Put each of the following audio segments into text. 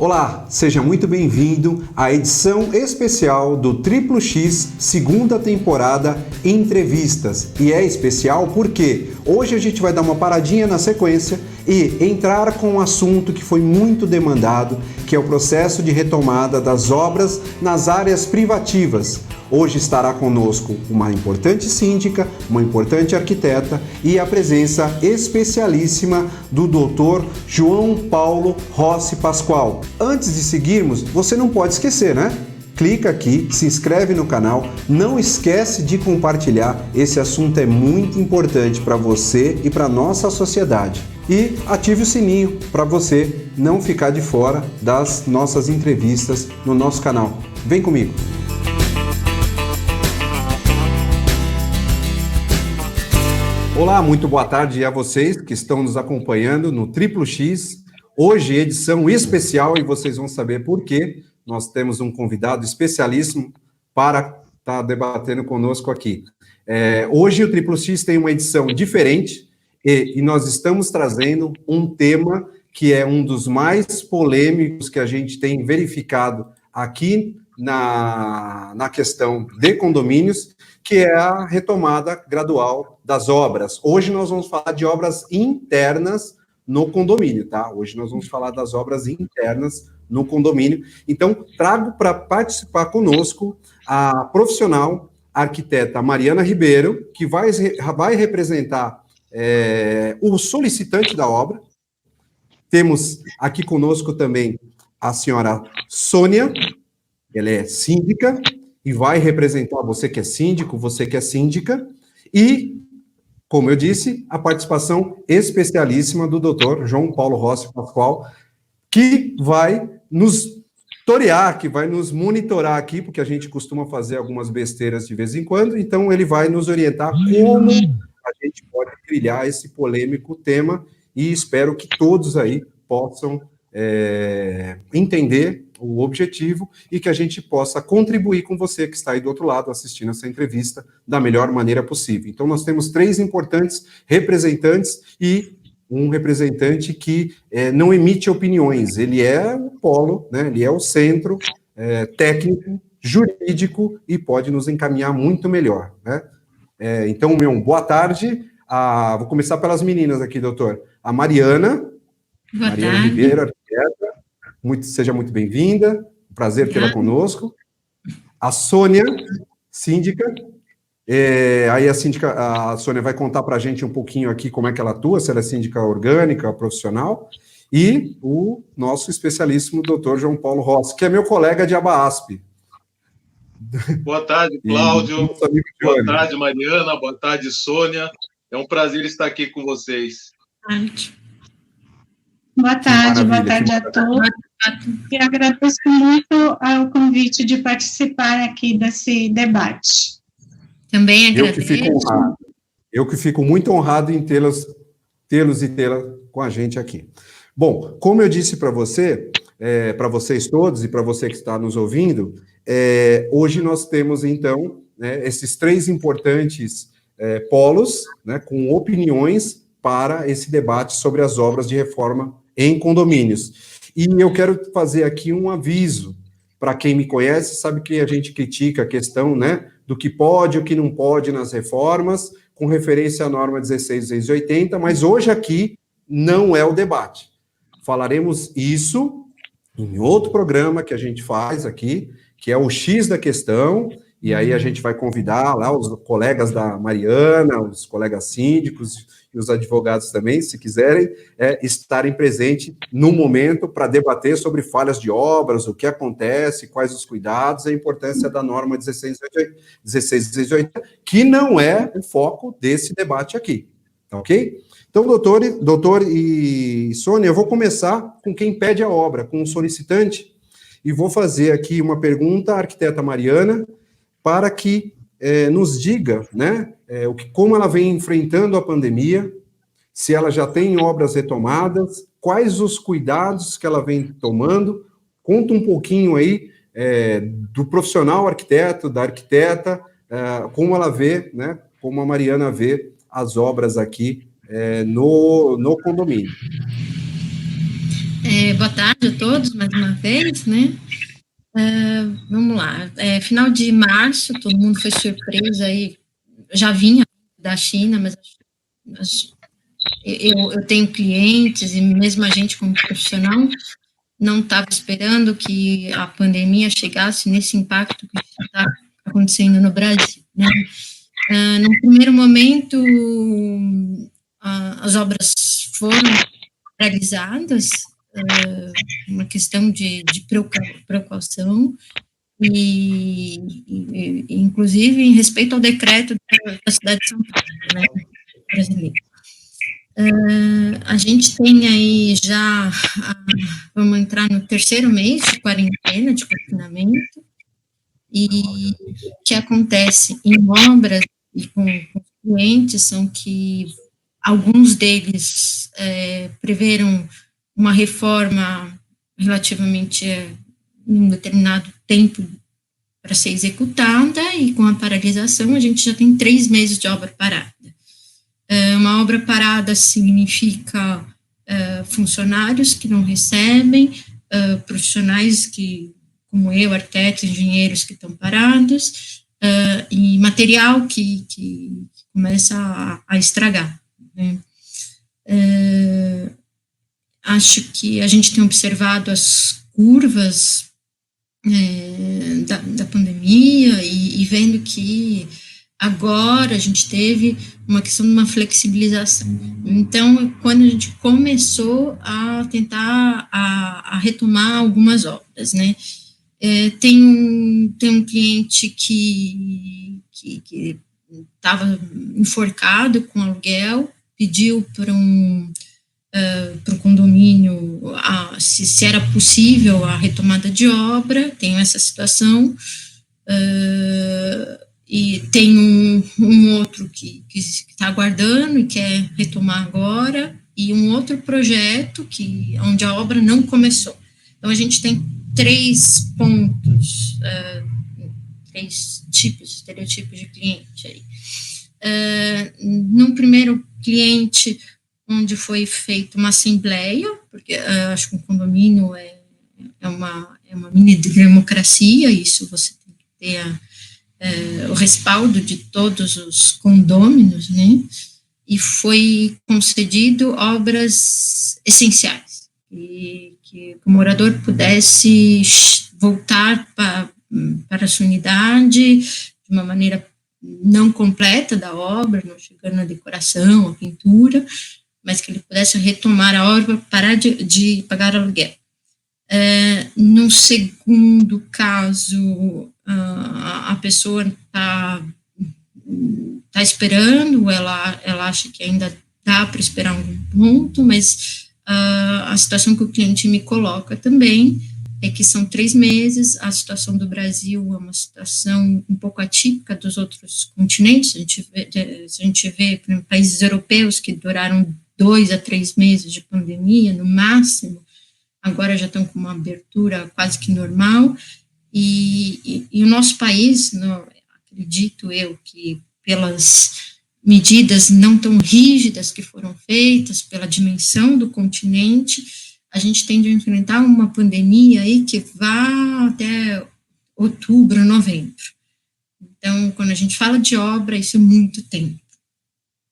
Olá, seja muito bem-vindo à edição especial do Triplo X, segunda temporada Entrevistas. E é especial porque hoje a gente vai dar uma paradinha na sequência e entrar com um assunto que foi muito demandado, que é o processo de retomada das obras nas áreas privativas. Hoje estará conosco uma importante síndica, uma importante arquiteta e a presença especialíssima do Dr. João Paulo Rossi Pascoal. Antes de seguirmos, você não pode esquecer, né? Clica aqui, se inscreve no canal, não esquece de compartilhar, esse assunto é muito importante para você e para a nossa sociedade. E ative o sininho para você não ficar de fora das nossas entrevistas no nosso canal. Vem comigo! Olá, muito boa tarde a vocês que estão nos acompanhando no Triplo X. Hoje, edição especial, e vocês vão saber por quê. Nós temos um convidado especialíssimo para estar debatendo conosco aqui. Hoje, o Triplo X tem uma edição diferente e nós estamos trazendo um tema que é um dos mais polêmicos que a gente tem verificado aqui na questão de condomínios, que é a retomada gradual das obras. Hoje nós vamos falar de obras internas no condomínio, tá? Hoje nós vamos falar das obras internas no condomínio. Então, trago para participar conosco a profissional a arquiteta Mariana Ribeiro, que vai representar o solicitante da obra. Temos aqui conosco também a senhora Sônia, ela é síndica, e vai representar você que é síndico, você que é síndica, e, como eu disse, a participação especialíssima do Dr. João Paulo Rossi Pascoal, que vai nos torear, que vai nos monitorar aqui, porque a gente costuma fazer algumas besteiras de vez em quando, então ele vai nos orientar como a gente pode trilhar esse polêmico tema, e espero que todos aí possam entender o objetivo e que a gente possa contribuir com você que está aí do outro lado assistindo essa entrevista da melhor maneira possível. Então, nós temos 3 importantes representantes e um representante que não emite opiniões, ele é o polo, né? Ele é o centro técnico, jurídico e pode nos encaminhar muito melhor, né? Então, boa tarde. Vou começar pelas meninas aqui, doutor. A Mariana. Boa Mariana tarde. Ribeiro, arquiteta. Seja muito bem-vinda, um prazer tê-la conosco. A Sônia, síndica. Aí a Sônia vai contar para a gente um pouquinho aqui como é que ela atua, se ela é síndica orgânica, profissional. E o nosso especialíssimo, doutor João Paulo Rossi, que é meu colega de ABAASP. Boa tarde, Cláudio. Boa tarde, Mariana. Boa tarde, Sônia. É um prazer estar aqui com vocês. Boa tarde a todos. E agradeço muito ao convite de participar aqui desse debate. Também agradeço. Eu que fico muito honrado em tê-la com a gente aqui. Bom, como eu disse para para vocês todos e para você que está nos ouvindo, hoje nós temos, então, esses 3 importantes polos, né, com opiniões para esse debate sobre as obras de reforma em condomínios. E eu quero fazer aqui um aviso, para quem me conhece, sabe que a gente critica a questão, né, do que pode e o que não pode nas reformas, com referência à norma 16.680, mas hoje aqui não é o debate. Falaremos isso em outro programa que a gente faz aqui, que é o X da questão, e aí a gente vai convidar lá os colegas da Mariana, os colegas síndicos e os advogados também, se quiserem, estarem presentes no momento para debater sobre falhas de obras, o que acontece, quais os cuidados, a importância da norma 16.680, que não é o foco desse debate aqui, tá ok? Então, doutor e Sônia, eu vou começar com quem pede a obra, com o solicitante, e vou fazer aqui uma pergunta à arquiteta Mariana, para que nos diga, né, como ela vem enfrentando a pandemia, se ela já tem obras retomadas, quais os cuidados que ela vem tomando. Conta um pouquinho aí do profissional arquiteto, da arquiteta, como ela vê, né, como a Mariana vê as obras aqui no condomínio. Boa tarde a todos, mais uma vez, né? Vamos lá. Final de março, todo mundo foi surpreso aí, já vinha da China, mas eu tenho clientes e mesmo a gente como profissional não estava esperando que a pandemia chegasse nesse impacto que está acontecendo no Brasil, né? No primeiro momento, as obras foram paralisadas, uma questão de precaução, e inclusive em respeito ao decreto da cidade de São Paulo, né, brasileiro. A gente tem aí já, vamos entrar no terceiro mês de quarentena, de confinamento, e o que acontece em obras e com clientes são que alguns deles preveram uma reforma relativamente em um determinado tempo para ser executada, e com a paralisação a gente já tem 3 meses de obra parada. Uma obra parada significa funcionários que não recebem, profissionais que, como eu, arquitetos, engenheiros que estão parados, e material que começa a estragar, né? Acho que a gente tem observado as curvas da pandemia e vendo que agora a gente teve uma questão de uma flexibilização. Então, quando a gente começou a tentar a retomar algumas obras, né? Tem um cliente que estava enforcado com aluguel, pediu para um condomínio se era possível a retomada de obra. Tem essa situação, e tem um outro que está aguardando e quer retomar agora, e um outro projeto onde a obra não começou. Então, a gente tem 3 pontos, 3 estereotipos de cliente aí. No primeiro cliente, onde foi feita uma assembleia, porque acho que um condomínio é uma mini democracia, isso você tem que ter o respaldo de todos os condôminos, né? E foi concedido obras essenciais, que o morador pudesse voltar para a sua unidade de uma maneira não completa da obra, não chegando na decoração, a pintura, mas que ele pudesse retomar a obra, parar de pagar aluguel. No segundo caso, a pessoa está esperando, ela acha que ainda dá para esperar algum ponto, mas a situação que o cliente me coloca também é que são 3 meses. A situação do Brasil é uma situação um pouco atípica dos outros continentes. A gente vê, por exemplo, países europeus que duraram 2 a 3 meses de pandemia, no máximo, agora já estão com uma abertura quase que normal, e o nosso país, acredito eu, que pelas medidas não tão rígidas que foram feitas, pela dimensão do continente, a gente tende a enfrentar uma pandemia aí que vai até outubro, novembro. Então, quando a gente fala de obra, isso é muito tempo.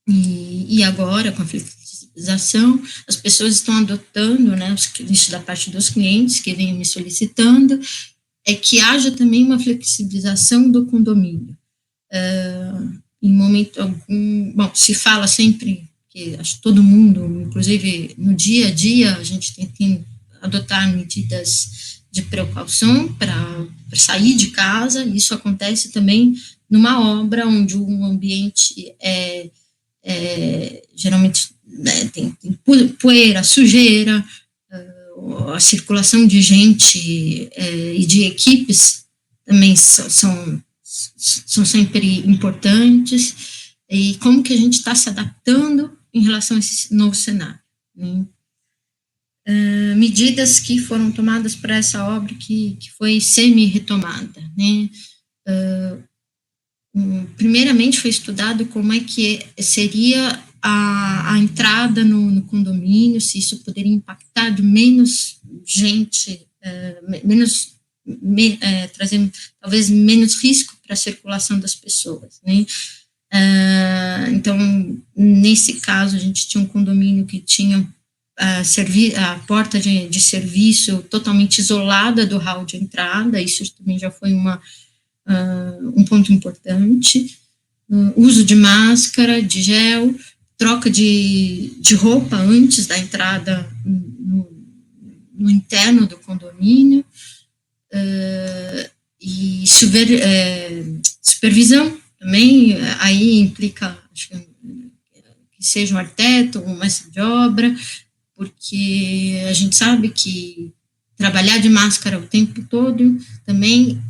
E agora, com a flexibilização, as pessoas estão adotando, né, isso da parte dos clientes que vêm me solicitando, é que haja também uma flexibilização do condomínio. Em momento algum, bom, se fala sempre que acho que todo mundo, inclusive no dia a dia, a gente tem que adotar medidas de precaução para sair de casa. Isso acontece também numa obra onde um ambiente geralmente, né, tem poeira, sujeira, a circulação de gente e de equipes também são sempre importantes, e como que a gente está se adaptando em relação a esse novo cenário, né? Medidas que foram tomadas para essa obra que foi semi-retomada, né? Primeiramente foi estudado como é que seria a entrada no condomínio, se isso poderia impactar de menos gente, trazendo talvez menos risco para a circulação das pessoas, né? Então, nesse caso, a gente tinha um condomínio que tinha a porta de serviço totalmente isolada do hall de entrada, isso também já foi um ponto importante. Uso de máscara, de gel, troca de roupa antes da entrada no interno do condomínio, e supervisão também, aí implica, acho que seja um arquiteto, um mestre de obra, porque a gente sabe que trabalhar de máscara o tempo todo também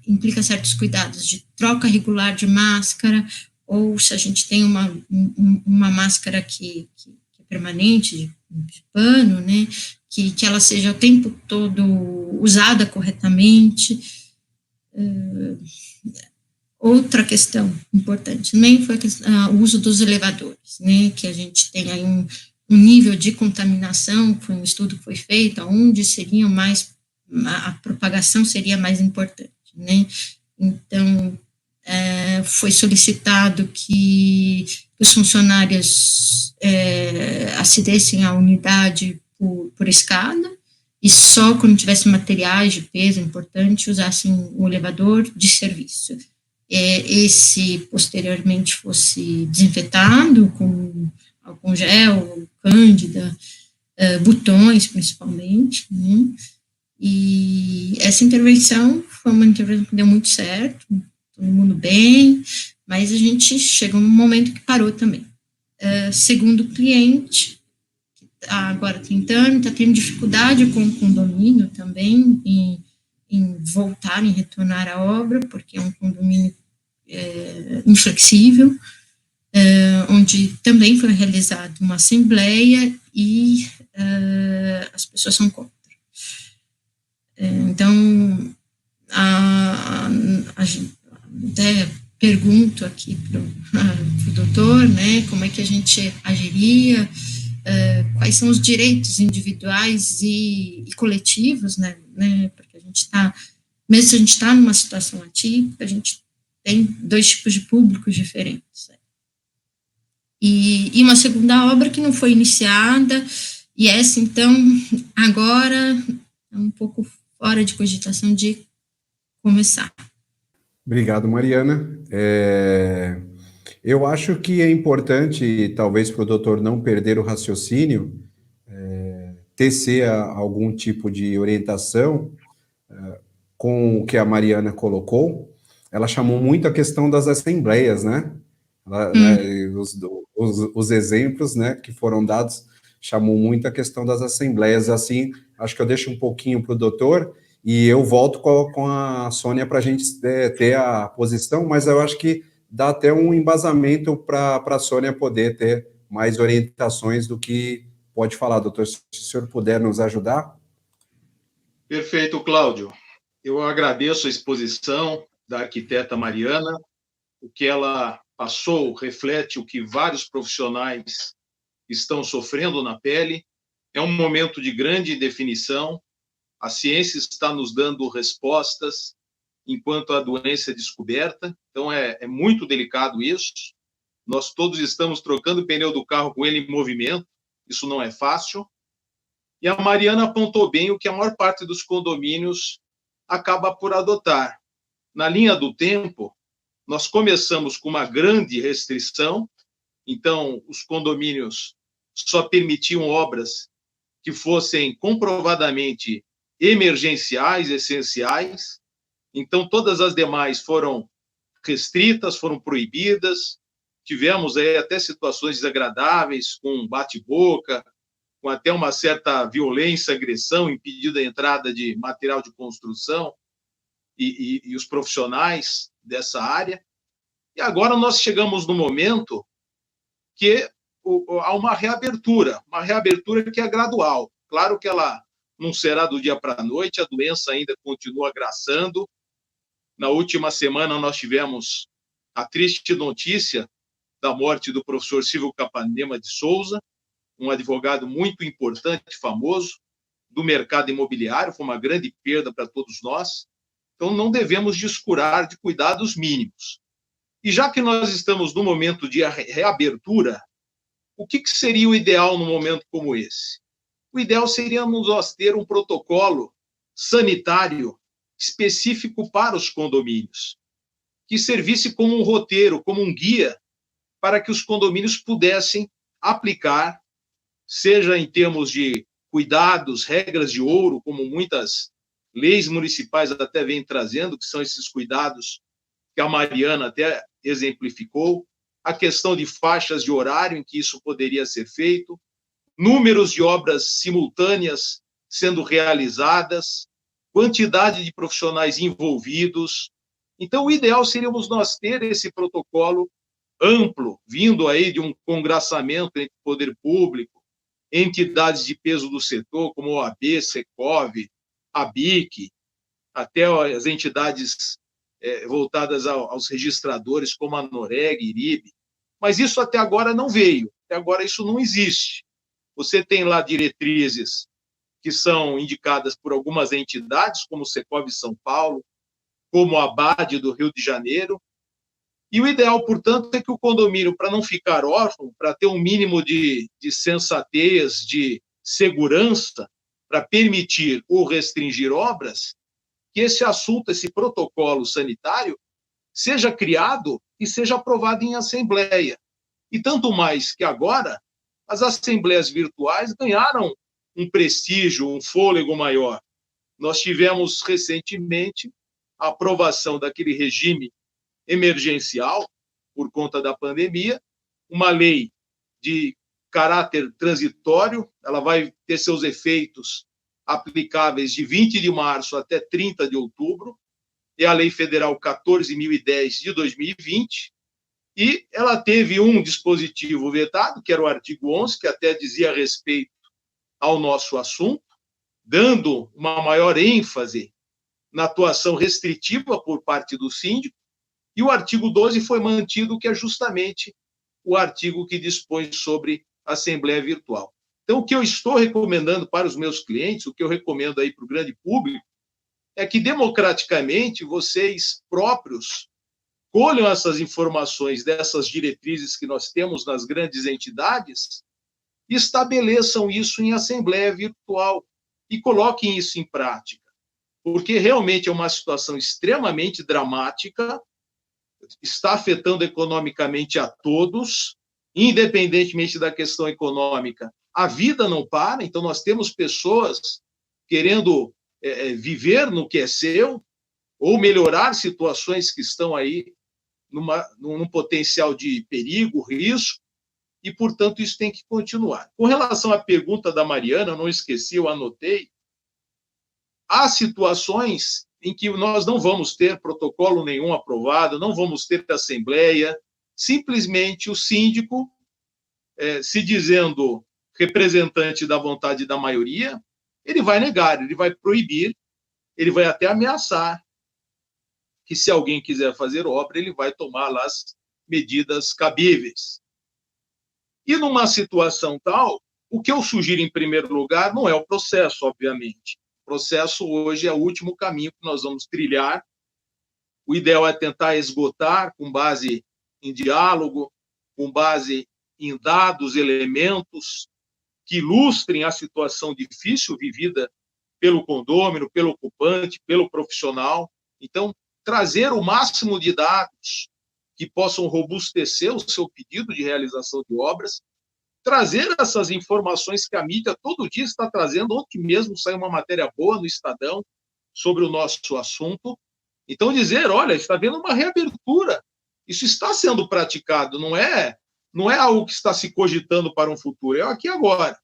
implica certos cuidados de troca regular de máscara, ou se a gente tem uma máscara que é permanente, de pano, né, que ela seja o tempo todo usada corretamente. Outra questão importante também foi o uso dos elevadores, né, que a gente tem aí um nível de contaminação, foi um estudo que foi feito, onde a propagação seria mais importante, né? Então, foi solicitado que os funcionários acedessem à unidade por escada, e só quando tivesse materiais de peso importante, usassem o elevador de serviço. Esse, posteriormente, fosse desinfetado com álcool gel, cândida, botões, principalmente, né? E essa intervenção foi uma intervenção que deu muito certo, todo mundo bem, mas a gente chegou num momento que parou também. Segundo o cliente, que está agora tentando, está tendo dificuldade com o condomínio também em voltar, em retornar à obra, porque é um condomínio inflexível, onde também foi realizada uma assembleia e as pessoas são contra. Então, a gente até pergunto aqui para o doutor, né, como é que a gente agiria, quais são os direitos individuais e coletivos, né, porque a gente está, mesmo se a gente está numa situação atípica, a gente tem dois tipos de públicos diferentes. E uma segunda obra que não foi iniciada, e essa, então, agora é um pouco fora de cogitação de começar. Obrigado, Mariana. Eu acho que é importante, talvez para o doutor não perder o raciocínio, tecer algum tipo de orientação com o que a Mariana colocou. Ela chamou muito a questão das assembleias, né? Os exemplos, né, que foram dados chamou muito a questão das assembleias. Assim, acho que eu deixo um pouquinho para o doutor e eu volto com a Sônia para a gente ter a posição, mas eu acho que dá até um embasamento para a Sônia poder ter mais orientações do que pode falar. Doutor, se o senhor puder nos ajudar. Perfeito, Cláudio. Eu agradeço a exposição da arquiteta Mariana. O que ela passou reflete o que vários profissionais estão sofrendo na pele. É um momento de grande definição. A ciência está nos dando respostas enquanto a doença é descoberta. Então, é muito delicado isso. Nós todos estamos trocando o pneu do carro com ele em movimento. Isso não é fácil. E a Mariana apontou bem o que a maior parte dos condomínios acaba por adotar. Na linha do tempo, nós começamos com uma grande restrição, então os condomínios só permitiam obras que fossem comprovadamente emergenciais, essenciais, então todas as demais foram restritas, foram proibidas, tivemos aí até situações desagradáveis, com bate-boca, com até uma certa violência, agressão, impedindo a entrada de material de construção e os profissionais dessa área. E agora nós chegamos no momento que há uma reabertura que é gradual. Claro que ela não será do dia para a noite, a doença ainda continua agraçando. Na última semana nós tivemos a triste notícia da morte do professor Silvio Capanema de Souza, um advogado muito importante, famoso, do mercado imobiliário, foi uma grande perda para todos nós. Então, não devemos descurar de cuidados mínimos. E já que nós estamos no momento de reabertura, o que seria o ideal num momento como esse? O ideal seria nós ter um protocolo sanitário específico para os condomínios, que servisse como um roteiro, como um guia, para que os condomínios pudessem aplicar, seja em termos de cuidados, regras de ouro, como muitas leis municipais até vêm trazendo, que são esses cuidados que a Mariana até exemplificou, a questão de faixas de horário em que isso poderia ser feito, números de obras simultâneas sendo realizadas, quantidade de profissionais envolvidos. Então, o ideal seríamos nós ter esse protocolo amplo, vindo aí de um congraçamento entre o poder público, entidades de peso do setor, como a OAB, Secov, a BIC, até as entidades voltadas aos registradores, como a Noreg, IRIB. Mas isso até agora não veio, até agora isso não existe. Você tem lá diretrizes que são indicadas por algumas entidades, como o Secov São Paulo, como a ABAD do Rio de Janeiro, e o ideal, portanto, é que o condomínio, para não ficar órfão, para ter um mínimo de sensatez, de segurança, para permitir ou restringir obras, que esse assunto, esse protocolo sanitário, seja criado e seja aprovado em assembleia. E tanto mais que agora, as assembleias virtuais ganharam um prestígio, um fôlego maior. Nós tivemos recentemente a aprovação daquele regime emergencial por conta da pandemia, uma lei de caráter transitório, ela vai ter seus efeitos aplicáveis de 20 de março até 30 de outubro, é a Lei Federal 14.010 de 2020, e ela teve um dispositivo vetado, que era o artigo 11, que até dizia respeito ao nosso assunto, dando uma maior ênfase na atuação restritiva por parte do síndico, e o artigo 12 foi mantido, que é justamente o artigo que dispõe sobre Assembleia Virtual. Então, o que eu estou recomendando para os meus clientes, o que eu recomendo aí para o grande público, é que, democraticamente, vocês próprios colham essas informações dessas diretrizes que nós temos nas grandes entidades e estabeleçam isso em Assembleia Virtual e coloquem isso em prática, porque realmente é uma situação extremamente dramática, está afetando economicamente a todos, independentemente da questão econômica. A vida não para, então nós temos pessoas querendo viver no que é seu, ou melhorar situações que estão aí num potencial de perigo, risco, e, portanto, isso tem que continuar. Com relação à pergunta da Mariana, eu não esqueci, eu anotei, há situações em que nós não vamos ter protocolo nenhum aprovado, não vamos ter assembleia, simplesmente o síndico, se dizendo representante da vontade da maioria, ele vai negar, ele vai proibir, ele vai até ameaçar que, se alguém quiser fazer obra, ele vai tomar lá as medidas cabíveis. E numa situação tal, o que eu sugiro em primeiro lugar não é o processo, obviamente. O processo hoje é o último caminho que nós vamos trilhar. O ideal é tentar esgotar com base em diálogo, com base em dados, elementos que ilustrem a situação difícil vivida pelo condômino, pelo ocupante, pelo profissional. Então, trazer o máximo de dados que possam robustecer o seu pedido de realização de obras, trazer essas informações que a mídia todo dia está trazendo. Ontem mesmo saiu uma matéria boa no Estadão sobre o nosso assunto. Então, dizer, olha, está havendo uma reabertura. Isso está sendo praticado, não é algo que está se cogitando para um futuro, é aqui agora.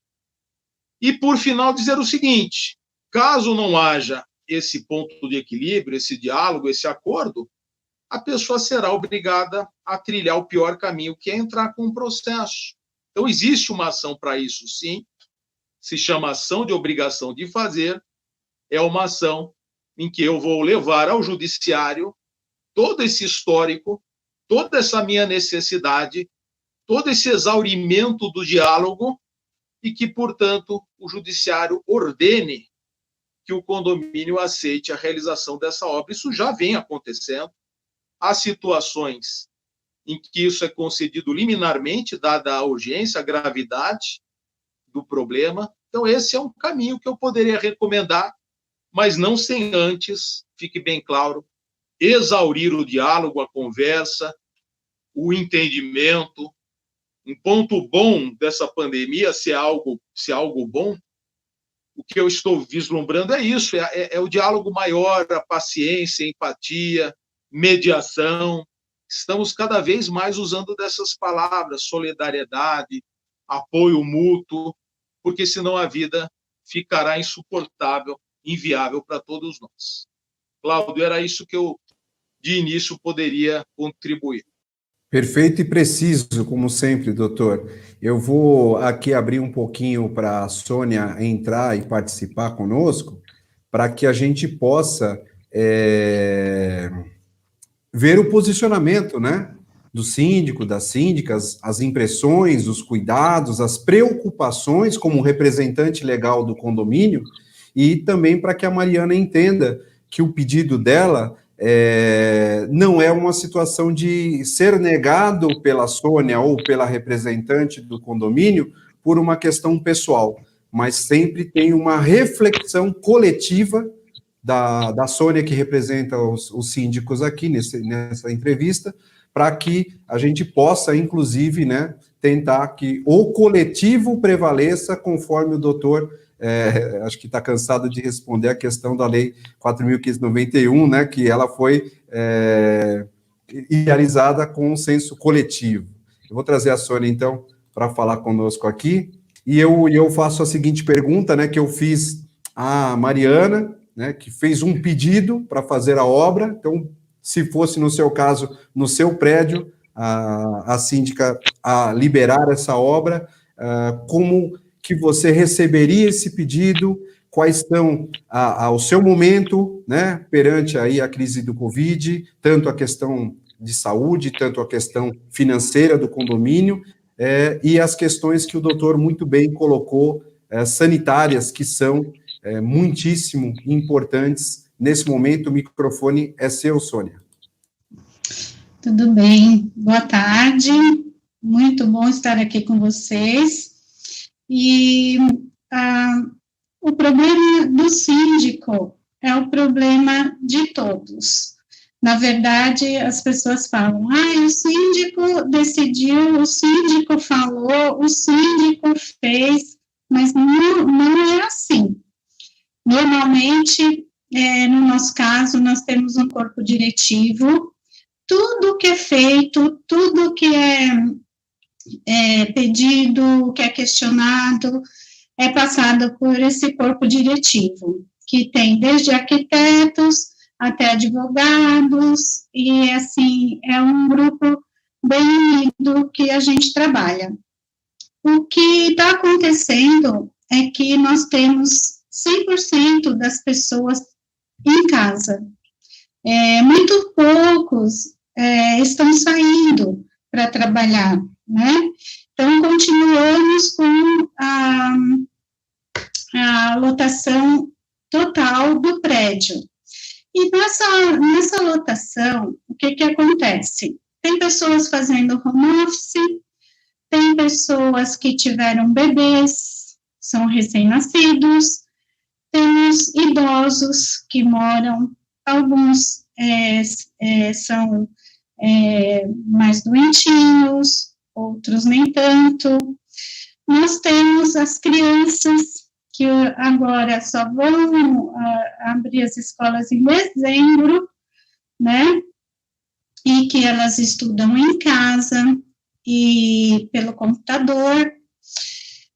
E, por final, dizer o seguinte, caso não haja esse ponto de equilíbrio, esse diálogo, esse acordo, a pessoa será obrigada a trilhar o pior caminho, que é entrar com um processo. Então, existe uma ação para isso, sim, se chama ação de obrigação de fazer, é uma ação em que eu vou levar ao judiciário todo esse histórico, toda essa minha necessidade todo esse exaurimento do diálogo e que, portanto, o judiciário ordene que o condomínio aceite a realização dessa obra. Isso já vem acontecendo. Há situações em que isso é concedido liminarmente, dada a urgência, a gravidade do problema. Então, esse é um caminho que eu poderia recomendar, mas não sem antes, fique bem claro, exaurir o diálogo, a conversa, o entendimento. Um ponto bom dessa pandemia, se é algo bom, o que eu estou vislumbrando é isso, é o diálogo maior, a paciência, a empatia, mediação. Estamos cada vez mais usando dessas palavras, solidariedade, apoio mútuo, porque senão a vida ficará insuportável, inviável para todos nós. Cláudio, era isso que eu, de início, poderia contribuir. Perfeito e preciso, como sempre, doutor. Eu vou aqui abrir um pouquinho para a Sônia entrar e participar conosco, para que a gente possa ver o posicionamento, né, do síndico, das síndicas, as impressões, os cuidados, as preocupações como representante legal do condomínio, e também para que a Mariana entenda que o pedido dela não é uma situação de ser negado pela Sônia ou pela representante do condomínio por uma questão pessoal, mas sempre tem uma reflexão coletiva da Sônia, que representa os síndicos aqui nessa entrevista, para que a gente possa, inclusive, né, tentar que o coletivo prevaleça, conforme o doutor acho que está cansado de responder a questão da Lei 4.591, né, que ela foi idealizada com um senso coletivo. Eu vou trazer a Sônia, então, para falar conosco aqui, e eu faço a seguinte pergunta, né, que eu fiz à Mariana, né, que fez um pedido para fazer a obra. Então, se fosse no seu caso, no seu prédio, a síndica a liberar essa obra, como que você receberia esse pedido, quais estão ao seu momento, né, perante aí a crise do Covid, tanto a questão de saúde, tanto a questão financeira do condomínio, e as questões que o doutor muito bem colocou, sanitárias, que são muitíssimo importantes. Nesse momento, o microfone é seu, Sônia. Tudo bem, boa tarde, muito bom estar aqui com vocês. E o problema do síndico é o problema de todos. Na verdade, as pessoas falam, o síndico decidiu, o síndico falou, o síndico fez, mas não é assim. Normalmente, no nosso caso, nós temos um corpo diretivo, tudo que é feito, tudo que é pedido, que é questionado, é passado por esse corpo diretivo, que tem desde arquitetos até advogados, e assim, é um grupo bem unido que a gente trabalha. O que está acontecendo é que nós temos 100% das pessoas em casa. Muito poucos estão saindo para trabalhar, né? Então, continuamos com a lotação total do prédio. E nessa lotação, o que acontece? Tem pessoas fazendo home office, tem pessoas que tiveram bebês, são recém-nascidos, temos idosos que moram, alguns são mais doentinhos, outros nem tanto. Nós temos as crianças, que agora só vão abrir as escolas em dezembro, né, e que elas estudam em casa e pelo computador.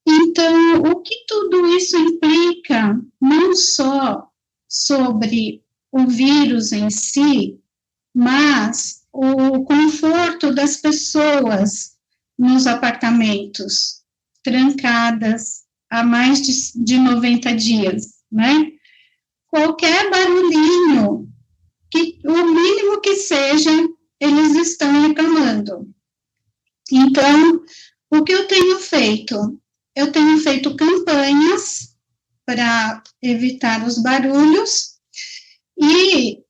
Então, o que tudo isso implica, não só sobre o vírus em si, mas o conforto das pessoas nos apartamentos, trancadas há mais de 90 dias, né? Qualquer barulhinho, o mínimo que seja, eles estão reclamando. Então, o que eu tenho feito? Eu tenho feito campanhas para evitar os barulhos e,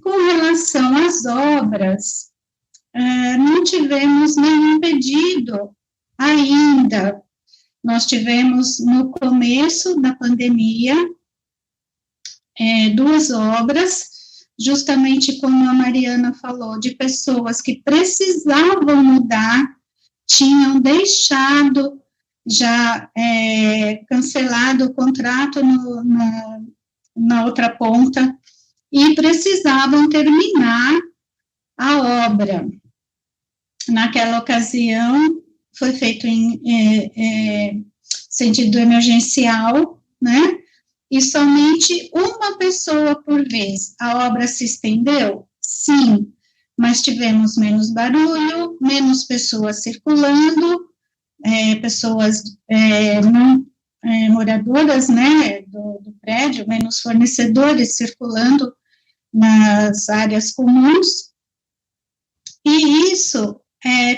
com relação às obras, não tivemos nenhum pedido ainda. Nós tivemos, no começo da pandemia, 2 obras, justamente como a Mariana falou, de pessoas que precisavam mudar, tinham deixado, já cancelado o contrato na outra ponta, e precisavam terminar a obra. Naquela ocasião, foi feito em sentido emergencial, né? E somente uma pessoa por vez. A obra se estendeu? Sim, mas tivemos menos barulho, menos pessoas circulando, pessoas não moradoras, né, do prédio, menos fornecedores circulando nas áreas comuns, e isso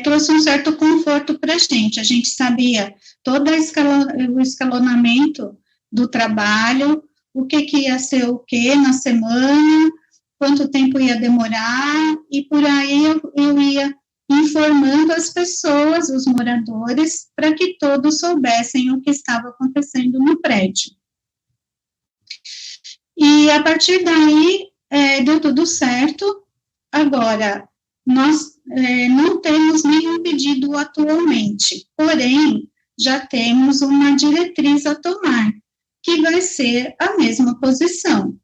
trouxe um certo conforto para a gente sabia todo o escalonamento do trabalho, o que ia ser o que na semana, quanto tempo ia demorar, e por aí eu ia informando as pessoas, os moradores, para que todos soubessem o que estava acontecendo no prédio. E a partir daí, deu tudo certo. Agora, nós não temos nenhum pedido atualmente, porém, já temos uma diretriz a tomar, que vai ser a mesma posição.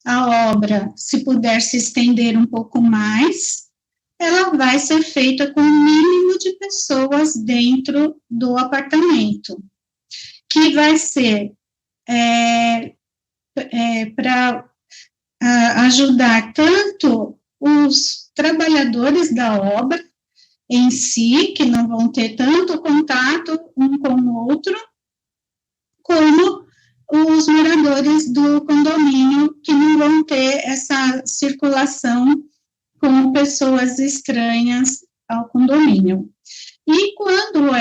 A obra, se puder se estender um pouco mais, ela vai ser feita com o mínimo de pessoas dentro do apartamento, que vai ser para ajudar tanto os trabalhadores da obra em si, que não vão ter tanto contato um com o outro, como os moradores do condomínio, que não vão ter essa circulação com pessoas estranhas ao condomínio. E quando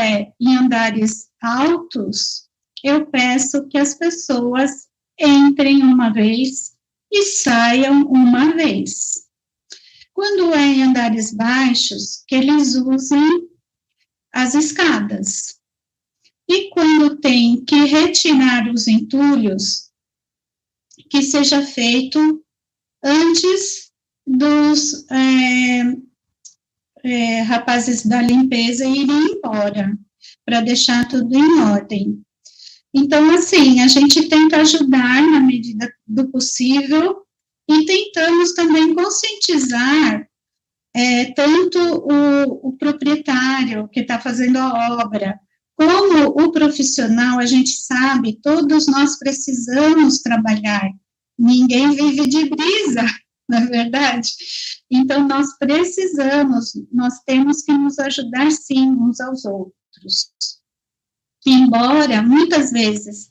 em andares altos, eu peço que as pessoas entrem uma vez e saiam uma vez. Quando em andares baixos, que eles usem as escadas. E quando tem que retirar os entulhos, que seja feito antes dos rapazes da limpeza irem embora, para deixar tudo em ordem. Então, assim, a gente tenta ajudar na medida do possível e tentamos também conscientizar tanto o proprietário que está fazendo a obra, como o profissional. A gente sabe, todos nós precisamos trabalhar, ninguém vive de brisa, não é verdade? Então, nós temos que nos ajudar, sim, uns aos outros. Embora, muitas vezes,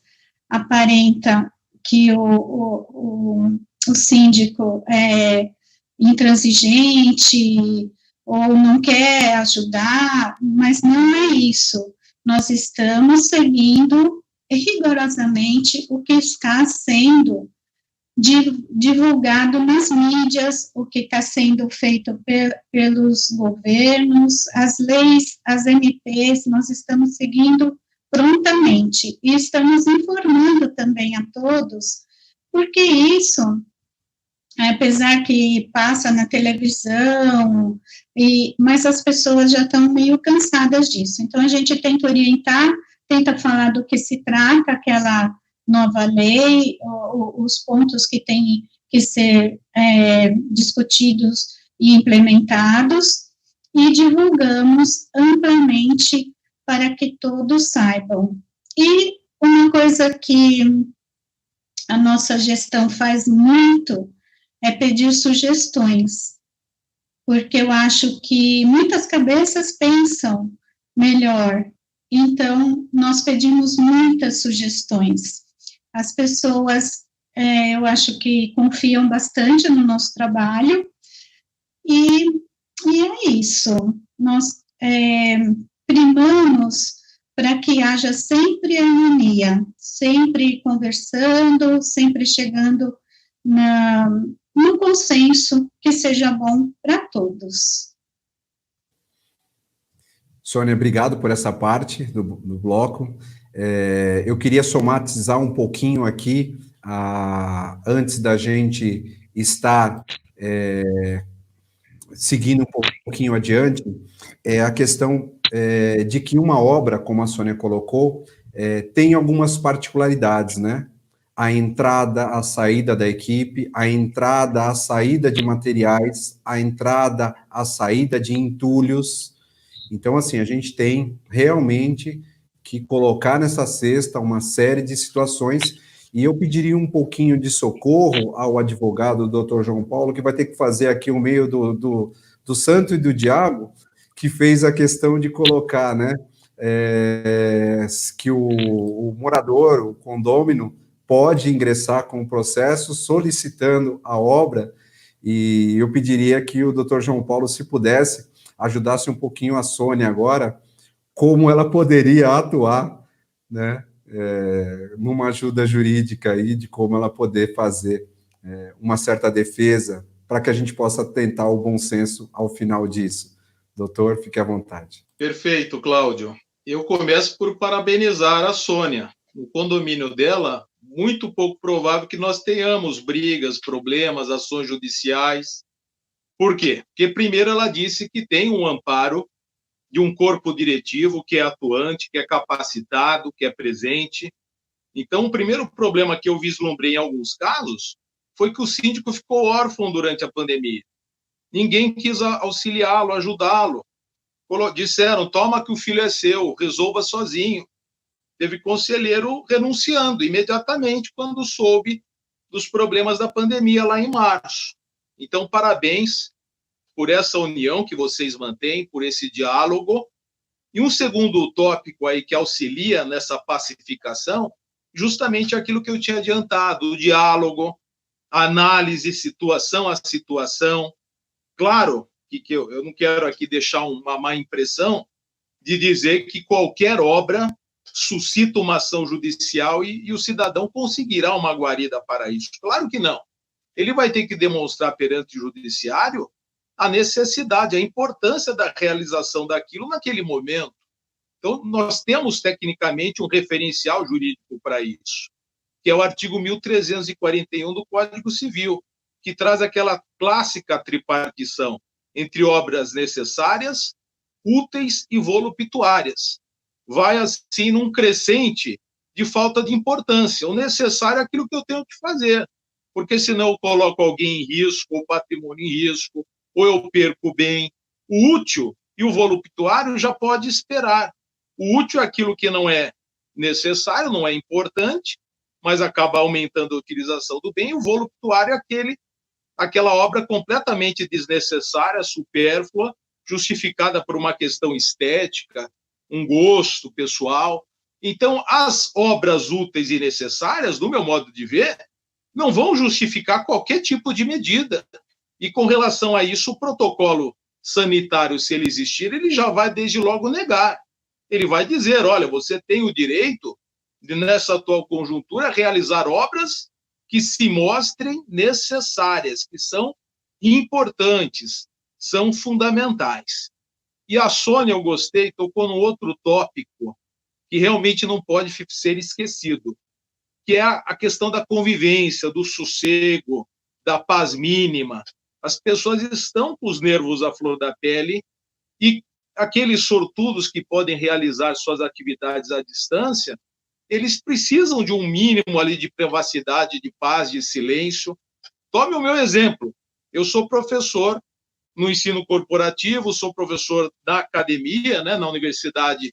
aparenta que o síndico é intransigente ou não quer ajudar, mas não é isso. Nós estamos seguindo rigorosamente o que está sendo divulgado nas mídias, o que está sendo feito pelos governos, as leis, as MPs, nós estamos seguindo prontamente, e estamos informando também a todos, porque isso, apesar que passa na televisão, mas as pessoas já estão meio cansadas disso, então a gente tenta orientar, tenta falar do que se trata aquela nova lei, os pontos que têm que ser discutidos e implementados, e divulgamos amplamente para que todos saibam. E uma coisa que a nossa gestão faz muito é pedir sugestões, porque eu acho que muitas cabeças pensam melhor, então nós pedimos muitas sugestões. As pessoas, eu acho que confiam bastante no nosso trabalho, e é isso. nós primamos para que haja sempre harmonia, sempre conversando, sempre chegando num consenso que seja bom para todos. Sônia, obrigado por essa parte do bloco. Eu queria somatizar um pouquinho aqui, antes da gente estar seguindo um pouquinho adiante, a questão de que uma obra, como a Sônia colocou, tem algumas particularidades, né? A entrada, a saída da equipe, a entrada, a saída de materiais, a entrada, a saída de entulhos. Então, assim, a gente tem realmente que colocar nessa cesta uma série de situações, e eu pediria um pouquinho de socorro ao advogado, Dr. João Paulo, que vai ter que fazer aqui o meio do santo e do diabo, que fez a questão de colocar, né, que o morador, o condômino, pode ingressar com o processo solicitando a obra, e eu pediria que o Dr. João Paulo, se pudesse, ajudasse um pouquinho a Sônia agora, como ela poderia atuar, né, numa ajuda jurídica aí, de como ela poder fazer uma certa defesa, para que a gente possa tentar o bom senso ao final disso. Doutor, fique à vontade. Perfeito, Cláudio. Eu começo por parabenizar a Sônia. No condomínio dela, muito pouco provável que nós tenhamos brigas, problemas, ações judiciais. Por quê? Porque, primeiro, ela disse que tem um amparo de um corpo diretivo que é atuante, que é capacitado, que é presente. Então, o primeiro problema que eu vislumbrei em alguns casos foi que o síndico ficou órfão durante a pandemia. Ninguém quis auxiliá-lo, ajudá-lo. Disseram, toma que o filho é seu, resolva sozinho. Teve conselheiro renunciando imediatamente quando soube dos problemas da pandemia lá em março. Então, parabéns por essa união que vocês mantêm, por esse diálogo. E um segundo tópico aí que auxilia nessa pacificação, justamente aquilo que eu tinha adiantado, o diálogo, a análise situação a situação. Claro que eu não quero aqui deixar uma má impressão de dizer que qualquer obra suscita uma ação judicial e o cidadão conseguirá uma guarida para isso. Claro que não. Ele vai ter que demonstrar perante o judiciário a necessidade, a importância da realização daquilo naquele momento. Então, nós temos, tecnicamente, um referencial jurídico para isso, que é o artigo 1341 do Código Civil, que traz aquela clássica tripartição entre obras necessárias, úteis e voluptuárias. Vai, assim, num crescente de falta de importância. O necessário é aquilo que eu tenho que fazer, porque senão eu coloco alguém em risco, ou patrimônio em risco, ou eu perco o bem. O útil e o voluptuário já pode esperar. O útil é aquilo que não é necessário, não é importante, mas acaba aumentando a utilização do bem. E o voluptuário é aquela obra completamente desnecessária, supérflua, justificada por uma questão estética, um gosto pessoal. Então, as obras úteis e necessárias, do meu modo de ver, não vão justificar qualquer tipo de medida. E com relação a isso, o protocolo sanitário, se ele existir, ele já vai desde logo negar. Ele vai dizer, olha, você tem o direito de, nessa atual conjuntura, realizar obras que se mostrem necessárias, que são importantes, são fundamentais. E a Sônia, eu gostei, tocou num outro tópico que realmente não pode ser esquecido, que é a questão da convivência, do sossego, da paz mínima. As pessoas estão com os nervos à flor da pele e aqueles sortudos que podem realizar suas atividades à distância, eles precisam de um mínimo ali de privacidade, de paz, de silêncio. Tome o meu exemplo. Eu sou professor no ensino corporativo, sou professor da academia, né, na universidade,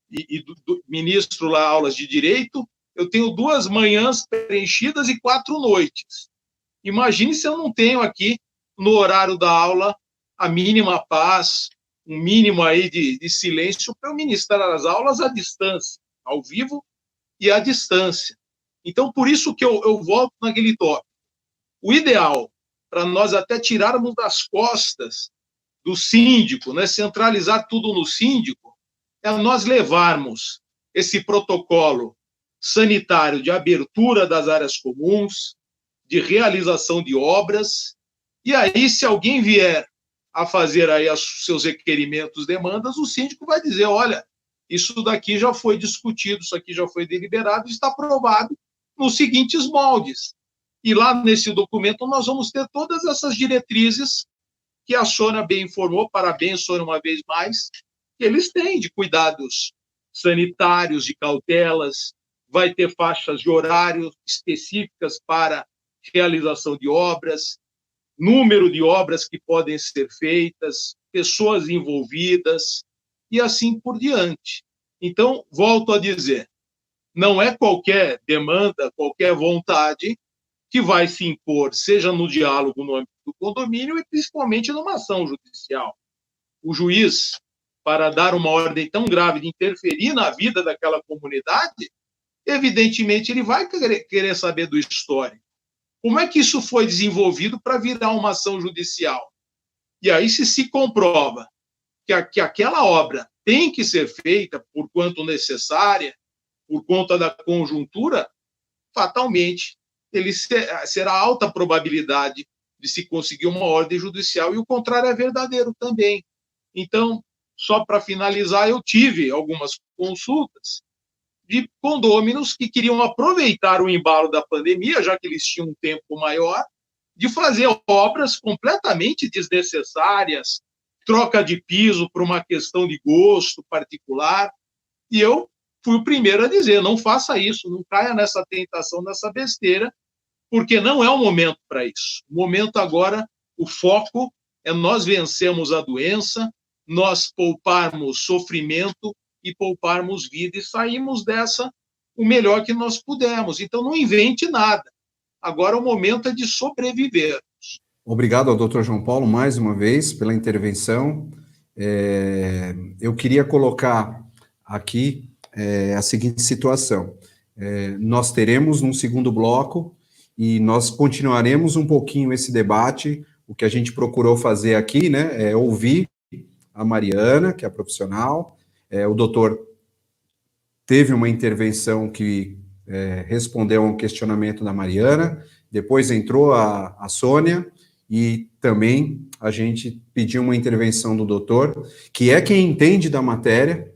e ministro lá aulas de direito. Eu tenho 2 manhãs preenchidas e 4 noites. Imagine se eu não tenho aqui, no horário da aula, a mínima paz, um mínimo aí de silêncio para eu ministrar as aulas à distância, ao vivo e à distância. Então, por isso que eu volto naquele tópico. O ideal, para nós até tirarmos das costas do síndico, né, centralizar tudo no síndico, é nós levarmos esse protocolo sanitário de abertura das áreas comuns, de realização de obras, e aí, se alguém vier a fazer aí os seus requerimentos, demandas, o síndico vai dizer, olha, isso daqui já foi discutido, isso aqui já foi deliberado, está aprovado nos seguintes moldes. E lá nesse documento nós vamos ter todas essas diretrizes que a Sônia bem informou, parabéns, Sônia, uma vez mais, que eles têm de cuidados sanitários, de cautelas, vai ter faixas de horário específicas para realização de obras, número de obras que podem ser feitas, pessoas envolvidas, e assim por diante. Então, volto a dizer, não é qualquer demanda, qualquer vontade que vai se impor, seja no diálogo no âmbito do condomínio e principalmente numa ação judicial. O juiz, para dar uma ordem tão grave de interferir na vida daquela comunidade, evidentemente ele vai querer saber do histórico. Como é que isso foi desenvolvido para virar uma ação judicial? E aí, se comprova que aquela obra tem que ser feita por quanto necessária, por conta da conjuntura, fatalmente, ele será alta probabilidade de se conseguir uma ordem judicial, e o contrário é verdadeiro também. Então, só para finalizar, eu tive algumas consultas de condôminos que queriam aproveitar o embalo da pandemia, já que eles tinham um tempo maior, de fazer obras completamente desnecessárias, troca de piso por uma questão de gosto particular, e eu fui o primeiro a dizer, não faça isso, não caia nessa tentação, nessa besteira, porque não é o momento para isso. O momento agora, o foco é nós vencermos a doença, nós pouparmos sofrimento e pouparmos vida e sairmos dessa o melhor que nós pudermos. Então, não invente nada. Agora o momento é de sobreviver. Obrigado ao Dr. João Paulo, mais uma vez, pela intervenção. Eu queria colocar aqui a seguinte situação. Nós teremos um segundo bloco e nós continuaremos um pouquinho esse debate. O que a gente procurou fazer aqui, né, é ouvir a Mariana, que é a profissional. O doutor teve uma intervenção que respondeu a um questionamento da Mariana, depois entrou a Sônia, e também a gente pediu uma intervenção do doutor, que é quem entende da matéria,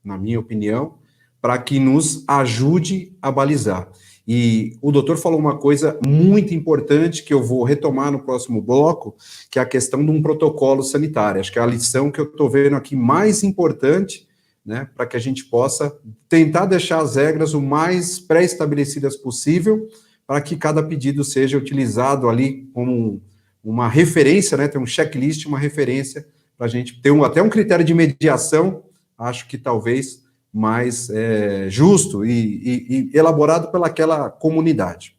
na minha opinião, para que nos ajude a balizar. E o doutor falou uma coisa muito importante que eu vou retomar no próximo bloco, que é a questão de um protocolo sanitário. Acho que é a lição que eu estou vendo aqui mais importante, né, para que a gente possa tentar deixar as regras o mais pré-estabelecidas possível, para que cada pedido seja utilizado ali como uma referência, né, ter um checklist, uma referência, para a gente ter até um critério de mediação, acho que talvez mais justo e elaborado pelaquela comunidade.